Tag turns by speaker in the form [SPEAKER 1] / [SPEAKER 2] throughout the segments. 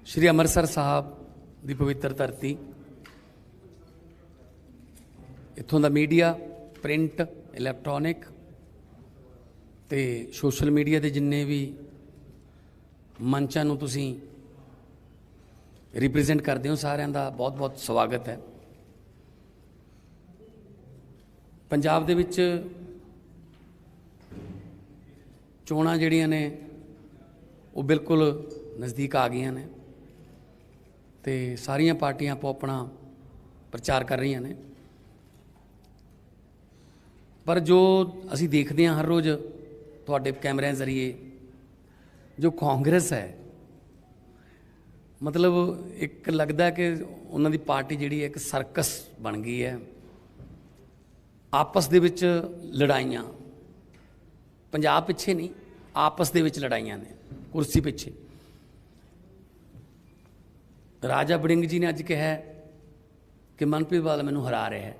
[SPEAKER 1] श्री अमृतसर साहब की पवित्र धरती, इत्थों का मीडिया प्रिंट इलैक्ट्रॉनिक ते सोशल मीडिया के जिन्ने भी मंचां नूं तुसीं रिप्रजेंट करते हो, सारिਆਂ ਦਾ बहुत बहुत स्वागत है। पंजाब दे विच चोणां जिहड़ियां ने वो बिल्कुल नज़दीक आ गई ने ते सारियां पार्टियां आपो अपना प्रचार कर रही ने, पर जो असी देखते हैं हर रोज़ तुहाडे कैमरिਆਂ जरिए जो कांग्रेस है, मतलब एक लगता है कि उन्हों की पार्टी जिहड़ी एक सर्कस बन गई है। आपस दे विच लड़ाइयां, पंजाब पिछे नहीं, आपस दे विच लड़ाइयां ने कुर्सी पिछे। राजा वड़िंग जी ने अज कहा कि मनप्रीत बादल मैनूं हरा रहा है।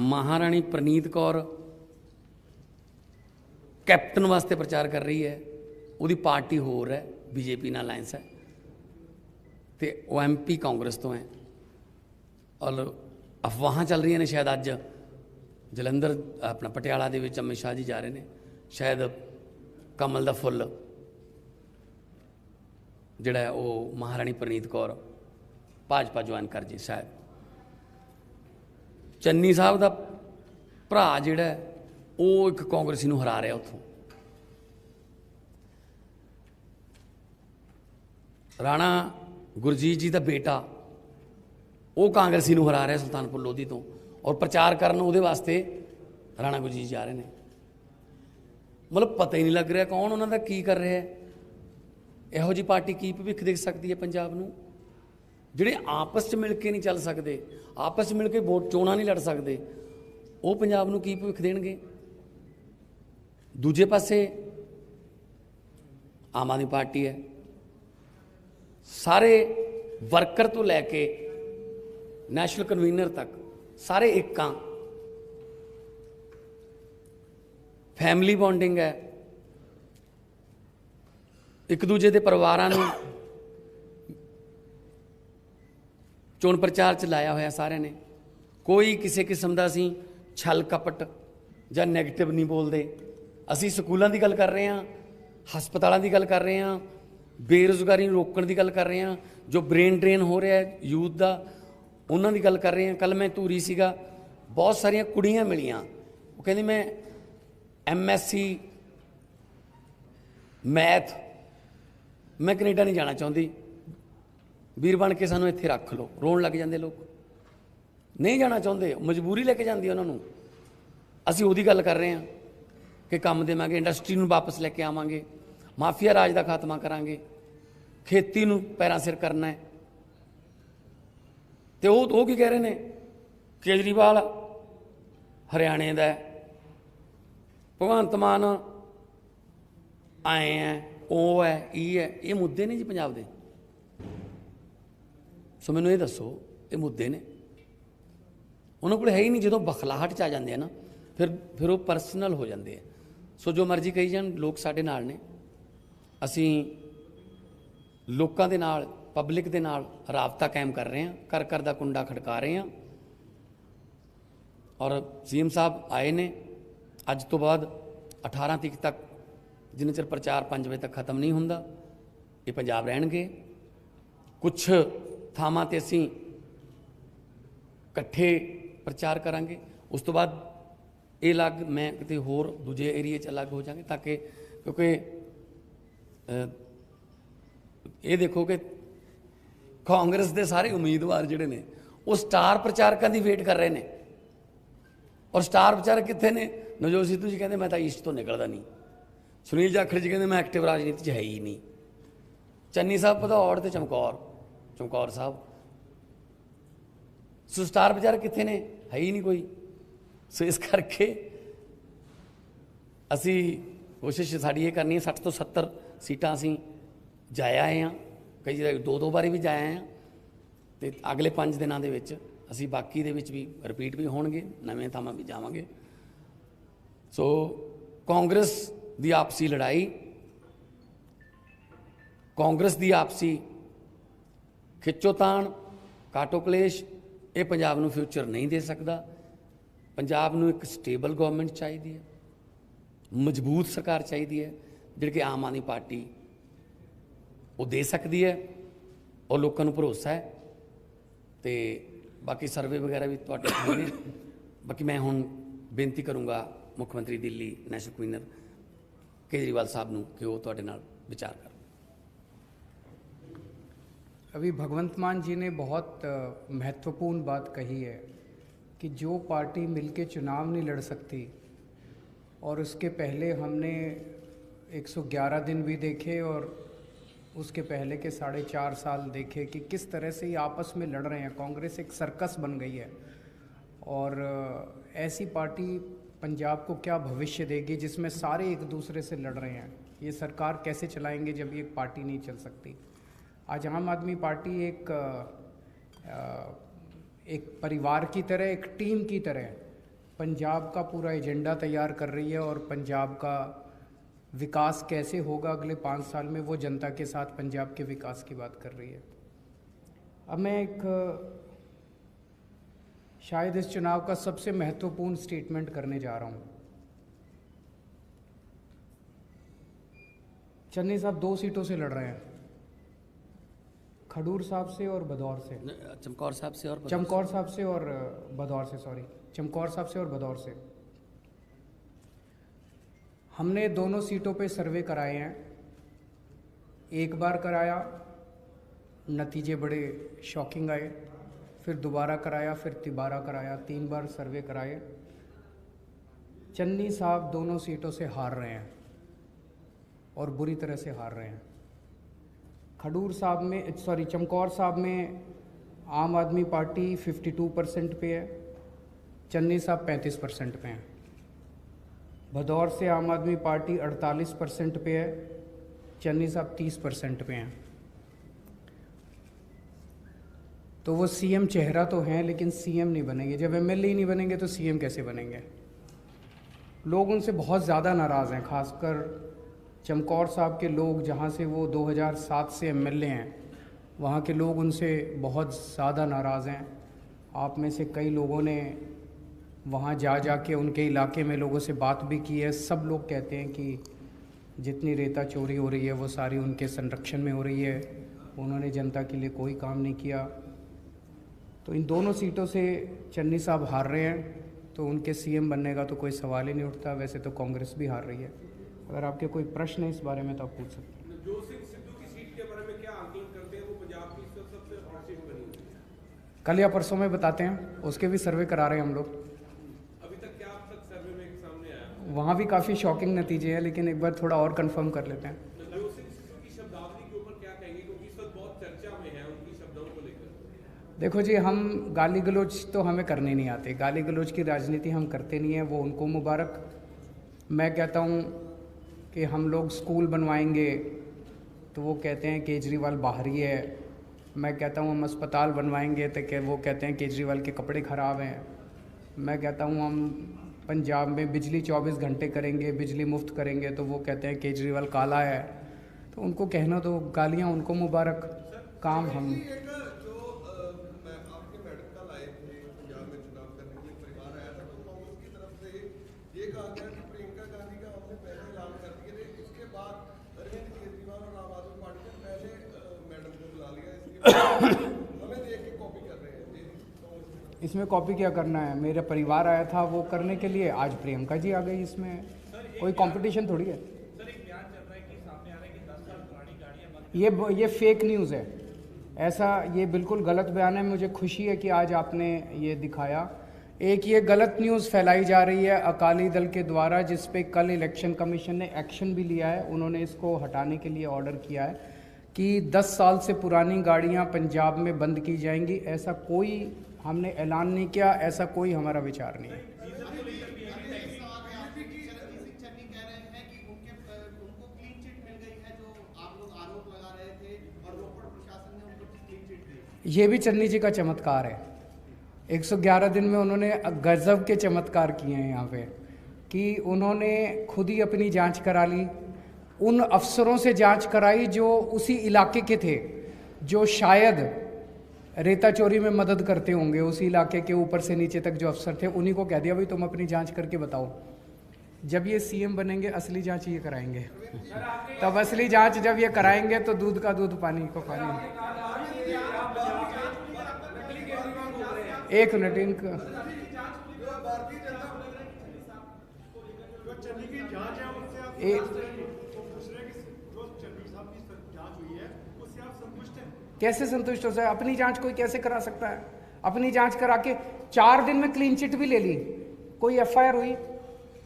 [SPEAKER 1] महाराणी प्रनीत कौर कैप्टन वास्ते प्रचार कर रही है, उसकी पार्टी होर है, बीजेपी नाल अलायंस है, तो वो MP कांग्रेस तो है। और अफवाह चल रही ने शायद अज जलंधर अपना पटियाला दे विच अमित शाह जी जा रहे हैं, शायद कमल दा फुल जिहड़ा है वो महाराणी प्रनीत कौर भाजपा ज्वाइन कर जी। शायद चन्नी साहब का भरा जिहड़ा है वो एक कांग्रेसी नूं हरा रहा उत्थों। राणा गुरजीत जी का बेटा वो कांग्रेसी नूं हरा रहा सुल्तानपुर लोधी तो, और प्रचार करन उहदे वास्ते राणा गुरजीत जा रहे हैं। मतलब पता ही नहीं लग रहा कौन उन्हों का की कर रहा है। इहो जी पार्टी की भविख देख सकती है पंजाब नूं, जिहड़े आपस च मिल के नहीं चल सकते, आपस च मिल के वोट चोणां नहीं लड़ सकते, वो पंजाब नूं की भविख देणगे। दूजे पासे आम आदमी पार्टी है, सारे वर्कर तो लैके नैशनल कन्वीनर तक सारे एक हाँ, फैमिली बॉन्डिंग है, एक दूजे के परिवारां नूं चोण प्रचार च लाया होया सारे ने। कोई किसी किस्म का असीं छल कपट जां नैगेटिव नहीं बोलते। असीं स्कूलों की गल कर रहे हैं, हस्पतालों की गल कर रहे हैं, बेरोज़गारी रोकण की गल कर रहे हैं, जो ब्रेन ड्रेन हो रहा है यूथ का उन्हों की गल कर रहे हैं। कल मैं धूरी सीगा, बहुत सारिया कुड़ियाँ मिलियाँ, वो कहती मैं MSc मैथ, मैं कनेडा नहीं जाना चाहती, वीर बन के सानू इत्थे रख लो। रोन लग जाते लोग, नहीं जाना चाहते, मजबूरी लेके जाती उन्होंने। असीं उहदी गल कर रहे हैं कि काम देवांगे, इंडस्ट्री नूं वापस लैके आवांगे, माफिया राज का खात्मा करांगे, खेती नूं पैरां सिर करना है। तो वो की कह रहे हैं, केजरीवाल हरियाणे का है, भगवंत मान आए हैं, वो है, ये मुद्दे ने जी पंजाब के। सो मैनूं ये दसो, ये मुद्दे ने उन्होंने को है ही नहीं। जो बखलाहट च आ जाते हैं ना, फिर वो परसनल हो जाते हैं। सो जो मर्जी कही जान, लोग साडे नाल ने, असीं लोकां दे नाल, पब्लिक दे नाल राबता कायम कर रहे हैं, कर कर दा कुंडा खड़का रहे हैं। और CM साहब आए ने, अज तो बाद 18 तरीक तक जिन्ने चਿਰ प्रचार 5 वजे तक खत्म नहीं हुंदा, ये पंजाब रहणगे। कुछ थावां ते असीं इकट्ठे प्रचार करांगे, उस तो बाद ये अलग मैं किते होर दूजे एरिए च अलग हो जाएंगे, ताकि क्योंकि ये देखो कि कांग्रेस के सारे उम्मीदवार जिहड़े ने वो स्टार प्रचारकों की वेट कर रहे हैं। और स्टार प्रचारक कितने ने? नवजोत सिद्धू जी कहते मैं तो ईस्ट तो निकलता नहीं, सुनील जाखड़ जी कहते मैं एक्टिव राजनीति है ही नहीं, चन्नी साहब भदौड़ तो चमकौर साहब। सो स्टार प्रचारक कितने ने? है ही नहीं कोई। सो इस करके असी कोशिश साड़ी ये करनी है, 60 तो 70 सीटां असी जाया आए हैं, कई जगह 2-2 बारी भी जाया आए हैं। तो अगले 5 दिनों के असी बाकी दे विच भी रिपीट भी होणगे, नवें थावां भी जावांगे। सो कांग्रेस की आपसी लड़ाई ਕਾਂਗਰਸ ਦੀ ਆਪਸੀ ਖਿੱਚੋਤਾਣ ਕਾਟੋ ਕਲੇਸ਼ ਇਹ ਪੰਜਾਬ ਨੂੰ ਫਿਊਚਰ ਨਹੀਂ ਦੇ ਸਕਦਾ। ਪੰਜਾਬ ਨੂੰ ਇੱਕ ਸਟੇਬਲ ਗਵਰਨਮੈਂਟ ਚਾਹੀਦੀ ਹੈ, ਮਜ਼ਬੂਤ ਸਰਕਾਰ ਚਾਹੀਦੀ ਹੈ ਜਿਹੜੀ ਕਿ ਆਮ ਆਦਮੀ ਪਾਰਟੀ ਉਹ ਦੇ ਸਕਦੀ ਹੈ ਔਰ ਲੋਕਾਂ ਨੂੰ ਭਰੋਸਾ ਹੈ। ਤੇ ਬਾਕੀ ਸਰਵੇ ਵਗੈਰਾ ਵੀ ਤੁਹਾਡੇ ਕੋਲ ਨੇ। ਬਾਕੀ ਮੈਂ ਹੁਣ ਬੇਨਤੀ ਕਰੂੰਗਾ ਮੁੱਖ ਮੰਤਰੀ ਦਿੱਲੀ ਨੈਸ਼ਨਲ ਕਨਵੀਨਰ केजरीवाल साहब ਨੂੰ कि वो ਤੁਹਾਡੇ ਨਾਲ विचार कर।
[SPEAKER 2] अभी भगवंत मान जी ने बहुत महत्वपूर्ण बात कही है कि जो पार्टी मिलके चुनाव नहीं लड़ सकती, और उसके पहले हमने 111 दिन भी देखे और उसके पहले के 4.5 साल देखे कि किस तरह से ये आपस में लड़ रहे हैं। कांग्रेस एक सर्कस बन गई है और ऐसी पार्टी पंजाब को क्या भविष्य देगी जिसमें सारे एक दूसरे से लड़ रहे हैं। ये सरकार कैसे चलाएंगे जब ये एक पार्टी नहीं चल सकती। आज आम आदमी पार्टी एक परिवार की तरह, एक टीम की तरह पंजाब का पूरा एजेंडा तैयार कर रही है और पंजाब का विकास कैसे होगा अगले 5 साल में, वो जनता के साथ पंजाब के विकास की बात कर रही है। अब मैं शायद इस चुनाव का सबसे महत्वपूर्ण स्टेटमेंट करने जा रहा हूँ। चन्नी साहब 2 सीटों से लड़ रहे हैं, खडूर साहब से और भदौर से।
[SPEAKER 1] चमकौर साहब से और
[SPEAKER 2] चमकौर साहब से और भदौर से, सॉरी, चमकौर साहब से और भदौर से। हमने दोनों सीटों पे सर्वे कराए हैं। एक बार कराया, नतीजे बड़े शॉकिंग आए, फिर दोबारा कराया, फिर तिबारा कराया, 3 बार सर्वे कराए। चन्नी साहब दोनों सीटों से हार रहे हैं और बुरी तरह से हार रहे हैं। खडूर साहब में, सॉरी, चमकौर साहब में आम आदमी पार्टी 52% पे है, चन्नी साहब 35% पे हैं। भदौर से आम आदमी पार्टी 48% पे है, चन्नी साहब 30% पे हैं। तो वो सीएम चेहरा तो हैं लेकिन सीएम नहीं बनेंगे। जब एमएलए ही नहीं बनेंगे तो सीएम कैसे बनेंगे। लोग उनसे बहुत ज़्यादा नाराज़ हैं, खासकर चमकौर साहब के लोग, जहाँ से वो 2007 से एमएलए हैं, वहाँ के लोग उनसे बहुत ज़्यादा नाराज़ हैं। आप में से कई लोगों ने वहाँ जा के उनके इलाके में लोगों से बात भी की है। सब लोग कहते हैं कि जितनी रेता चोरी हो रही है वो सारी उनके संरक्षण में हो रही है, उन्होंने जनता के लिए कोई काम नहीं किया। तो इन दोनों सीटों से चन्नी साहब हार रहे हैं, तो उनके सीएम बनने का तो कोई सवाल ही नहीं उठता। वैसे तो कांग्रेस भी हार रही है। अगर आपके कोई प्रश्न है इस बारे में तो आप पूछ सकते हैं।
[SPEAKER 3] जो सिद्धू की सीट के बारे में क्या आकलन करते हैं, वो पंजाब की सबसे हॉट सीट बनी हुई है।
[SPEAKER 2] कल या परसों में बताते हैं, उसके भी सर्वे करा रहे हैं हम लोग।
[SPEAKER 3] अभी तक क्या अब तक सर्वे में सामने आया?
[SPEAKER 2] वहाँ भी काफ़ी शॉकिंग नतीजे हैं, लेकिन एक बार थोड़ा और कंफर्म कर लेते हैं।
[SPEAKER 3] जो सिद्धू की शब्दावली के ऊपर क्या कहेंगे, क्योंकि इस वक्त बहुत चर्चा में है उनकी शब्दों को लेकर।
[SPEAKER 2] देखो जी, हम गाली गलौज तो हमें करने नहीं आते, गाली गलौज की राजनीति हम करते नहीं हैं, वो उनको मुबारक। मैं कहता हूँ कि हम लोग स्कूल बनवाएंगे तो वो कहते हैं केजरीवाल बाहरी है। मैं कहता हूँ हम अस्पताल बनवाएंगे तो वो कहते हैं केजरीवाल के कपड़े ख़राब हैं। मैं कहता हूँ हम पंजाब में बिजली 24 घंटे करेंगे, बिजली मुफ्त करेंगे, तो वो कहते हैं केजरीवाल काला है। तो उनको कहना तो गालियाँ उनको मुबारक, काम हम। इसमें कॉपी क्या करना है, मेरा परिवार आया था वो करने के लिए, आज प्रियंका जी आ गई। इसमें कोई कंपटीशन थोड़ी है।
[SPEAKER 3] सर, एक बयान चल रहा है कि सामने आ रहा है कि 10 साल पुरानी गाड़ियां
[SPEAKER 2] ये फेक न्यूज़ है, ऐसा ये बिल्कुल गलत बयान है। मुझे खुशी है कि आज आपने ये दिखाया। एक ये गलत न्यूज़ फैलाई जा रही है अकाली दल के द्वारा, जिस पे कल इलेक्शन कमीशन ने एक्शन भी लिया है। उन्होंने इसको हटाने के लिए ऑर्डर किया है कि 10 साल से पुरानी गाड़ियां पंजाब में बंद की जाएंगी। ऐसा कोई हमने ऐलान नहीं किया, ऐसा कोई हमारा विचार नहीं है। ये भी चन्नी जी का चमत्कार है। 111 दिन में उन्होंने गजब के चमत्कार किए हैं यहाँ पे, कि उन्होंने खुद ही अपनी जांच करा ली, उन अफसरों से जांच कराई जो उसी इलाके के थे, जो शायद रेता चोरी में मदद करते होंगे, उसी इलाके के ऊपर से नीचे तक जो अफसर थे, उन्हीं को कह दिया भाई तुम अपनी जांच करके बताओ। जब ये सीएम बनेंगे असली जांच ये कराएंगे। तब असली जांच जब ये कराएंगे तो दूध का दूध पानी को पानी। एक मिनट, इनका कैसे संतुष्ट हो जाए? अपनी जांच कोई कैसे करा सकता है? अपनी जांच करा के 4 दिन में क्लीन चिट भी ले ली, कोई एफआईआर हुई?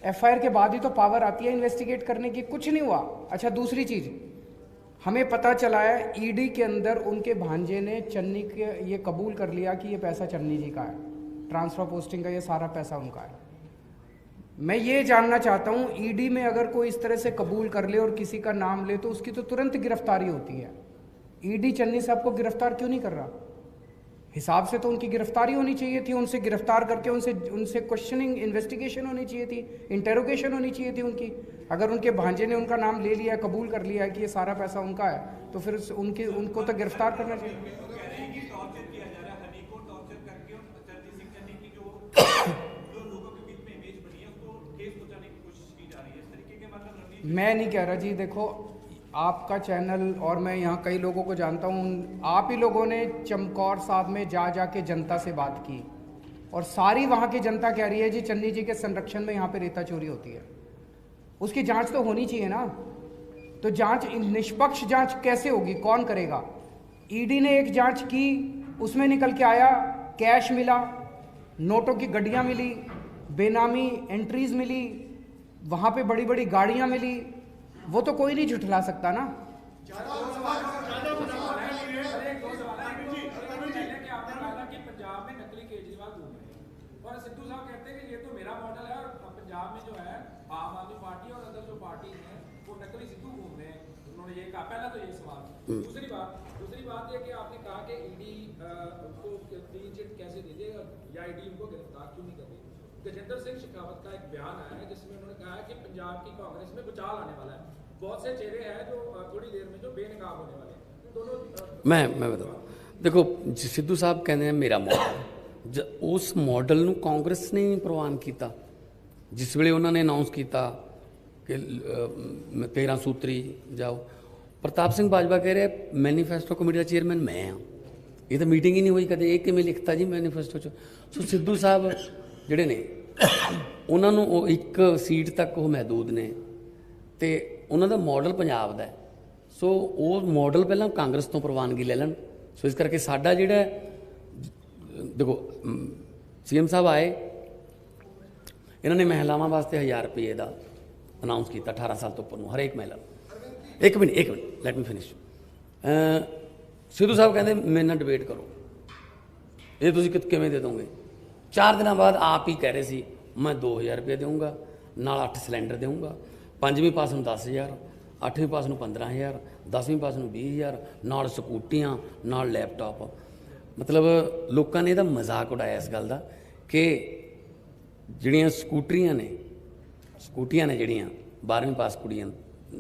[SPEAKER 2] एफआईआर के बाद ही तो पावर आती है इन्वेस्टिगेट करने की। कुछ नहीं हुआ। अच्छा, दूसरी चीज हमें पता चला है ईडी के अंदर उनके भांजे ने चन्नी के ये कबूल कर लिया कि ये पैसा चन्नी जी का है, ट्रांसफर पोस्टिंग का ये सारा पैसा उनका है। मैं ये जानना चाहता हूँ, ईडी में अगर कोई इस तरह से कबूल कर ले और किसी का नाम ले तो उसकी तो तुरंत गिरफ्तारी होती है। ईडी चन्नी साहब को गिरफ्तार क्यों नहीं कर रहा? हिसाब से तो उनकी गिरफ्तारी होनी चाहिए थी, उनसे गिरफ्तार करके उनसे क्वेश्चनिंग इन्वेस्टिगेशन होनी चाहिए थी, इंटेरोगेशन होनी चाहिए थी उनकी। अगर उनके भांजे ने उनका नाम ले लिया, कबूल कर लिया है कि ये सारा पैसा उनका है, तो फिर उनको तो गिरफ्तार करना चाहिए। मैं नहीं कह रहा जी, देखो आपका चैनल और मैं यहाँ कई लोगों को जानता हूँ, आप ही लोगों ने चमकौर साहब में जा के जनता से बात की और सारी वहाँ की जनता कह रही है जी चन्नी जी के संरक्षण में यहाँ पे रेता चोरी होती है। उसकी जांच तो होनी चाहिए ना। तो जांच, निष्पक्ष जांच कैसे होगी? कौन करेगा? ईडी ने एक जांच की, उसमें निकल के आया कैश मिला, नोटों की गड्डियाँ मिली, बेनामी एंट्रीज मिली, वहाँ पे बड़ी बड़ी गाड़ियाँ मिली। वो तो कोई नहीं झुठला सकता ना।
[SPEAKER 4] और सिद्धू साहब कहते हैं कि ये तो मेरा मॉडल है और पंजाब में जो है आम आदमी पार्टी और अदर जो पार्टी हैं वो नकली सिद्धू घूम रहे हैं। उन्होंने ये कहा। पहला तो ये सवाल। दूसरी बात ये कि आपने कहा कि ईडी को क्लीन चिट कैसे दे देगा या ईडी उनको गिरफ्तार क्यों नहीं कर रही? गजेंद्र सिंह शेखावत का एक बयान आया है जिसमें उन्होंने कहा है कि पंजाब की कांग्रेस में भूचाल आने वाला है। बहुत से चेहरे हैं जो थोड़ी देर में जो बेनकाब होने वाले हैं। दोनों
[SPEAKER 1] मैं बताऊँ, देखो सिद्धू साहब कहते हैं मेरा मॉडल, उस मॉडल ਨੂੰ ਕਾਂਗਰਸ ਨੇ ਪ੍ਰਵਾਨ ਕੀਤਾ। ਜਿਸ ਵੇਲੇ ਉਹਨਾਂ ਨੇ ਅਨਾਉਂਸ ਕੀਤਾ ਕਿ 13 ਸੂਤਰੀ ਜਾਓ, ਪ੍ਰਤਾਪ ਸਿੰਘ ਬਾਜਵਾ ਕਹਿ ਰਿਹਾ ਮੈਨੀਫੈਸਟੋ ਕਮੇਟੀ ਦਾ ਚੇਅਰਮੈਨ ਮੈਂ ਹਾਂ। ਇਹ ਤਾਂ ਮੀਟਿੰਗ ਹੀ ਨਹੀਂ ਹੋਈ ਕਦੇ, ਇਹ ਕਿਵੇਂ ਲਿਖਤਾ ਜੀ ਮੈਨੀਫੈਸਟੋ 'ਚ? ਸੋ ਸਿੱਧੂ ਸਾਹਿਬ ਜਿਹੜੇ ਨੇ ਉਹਨਾਂ ਨੂੰ ਉਹ ਇੱਕ ਸੀਟ ਤੱਕ ਉਹ ਮਹਿਦੂਦ ਨੇ ਤੇ ਉਹਨਾਂ ਦਾ ਮਾਡਲ ਪੰਜਾਬ ਦਾ। ਸੋ ਉਹ ਮਾਡਲ ਪਹਿਲਾਂ ਕਾਂਗਰਸ ਤੋਂ ਪ੍ਰਵਾਨਗੀ ਲੈ ਲੈਣ। ਸੋ ਇਸ ਕਰਕੇ ਸਾਡਾ ਜਿਹੜਾ देखो सीएम साहब आए, इन्होंने महिलावां वास्ते 1000 रुपये का अनाउंस किया 18 साल तो उपर हर एक महिला। एक minute let me finish. Sidhu साहब कहते मेरे नाल डिबेट करो, ये तुसीं किवें दे दोगे? 4 दिन बाद आप ही कह रहे सी मैं 2000 रुपये दूँगा, नाल 8 सिलेंडर दूँगा, 5वीं पास नूं 10,000, 8वीं पास नूं 15,000, 10वीं पास नूं 20,000, नाल स्कूटियां, नाल लैपटॉप। मतलब लोगों ने ਇਹਦਾ मजाक उड़ाया इस गल का कि ਜਿਹੜੀਆਂ ਸਕੂਟਰੀਆਂ ਨੇ ਜਿਹੜੀਆਂ 12ਵੀਂ ਪਾਸ ਕੁੜੀਆਂ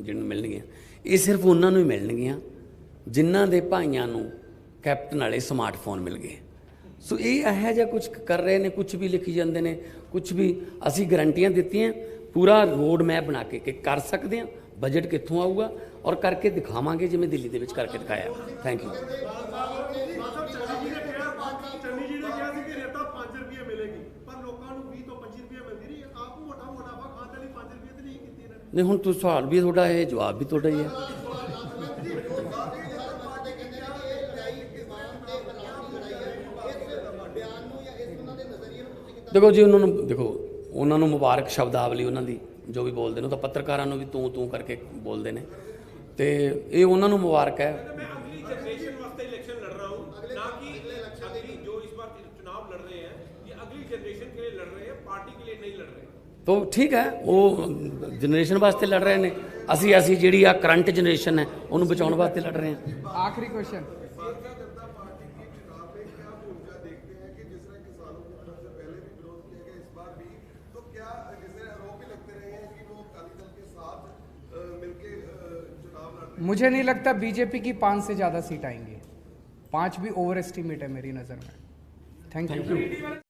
[SPEAKER 1] ਜਿਹਨੂੰ ਮਿਲਣਗੀਆਂ, ਇਹ ਸਿਰਫ ਉਹਨਾਂ ਨੂੰ ਹੀ ਮਿਲਣਗੀਆਂ ਜਿਨ੍ਹਾਂ ਦੇ ਭਾਈਆਂ ਨੂੰ ਕੈਪਟਨ ਵਾਲੇ ਸਮਾਰਟਫੋਨ ਮਿਲ ਗਏ। ਸੋ ਇਹ ਇਹੋ ਜਿਹਾ ਕੁਝ ਕਰ ਰਹੇ ਨੇ, ਕੁਝ ਵੀ ਲਿਖੀ ਜਾਂਦੇ ਨੇ, ਕੁਝ ਵੀ। ਅਸੀਂ ਗਰੰਟੀਆਂ ਦਿੱਤੀਆਂ, ਪੂਰਾ ਰੋਡ ਮੈਪ ਬਣਾ ਕੇ ਕਿ ਕਰ ਸਕਦੇ ਹਾਂ, ਬਜਟ ਕਿੱਥੋਂ ਆਊਗਾ ਔਰ ਕਰਕੇ ਦਿਖਾਵਾਂਗੇ ਜਿਵੇਂ ਦਿੱਲੀ ਦੇ ਵਿੱਚ ਕਰਕੇ ਦਿਖਾਇਆ। Thank you. नहीं हुण तुम सवाल भी थोड़ा है, जवाब भी थोड़ा ही है। देखो जी उन्होंने मुबारक शब्दावली उन्होंने जो भी बोलते हैं तो पत्रकारों भी तू करके बोलते हैं, तो ये उन्होंने मुबारक है। तो ठीक है, वो जनरेशन वास्ते लड़ रहे हैं, असी जी करंट जनरेशन है उन्होंने बचाने वास्ते लड़ रहे हैं।
[SPEAKER 2] आखिरी क्वेश्चन,
[SPEAKER 5] तो क्या जैसे आरोप भी लगते रहे हैं कि वो अकाली दल के साथ मिलके
[SPEAKER 2] मुझे नहीं लगता बीजेपी की 5 से ज़्यादा सीट आएंगी। 5 भी ओवर एस्टिमेट है मेरी नज़र में। Thank you.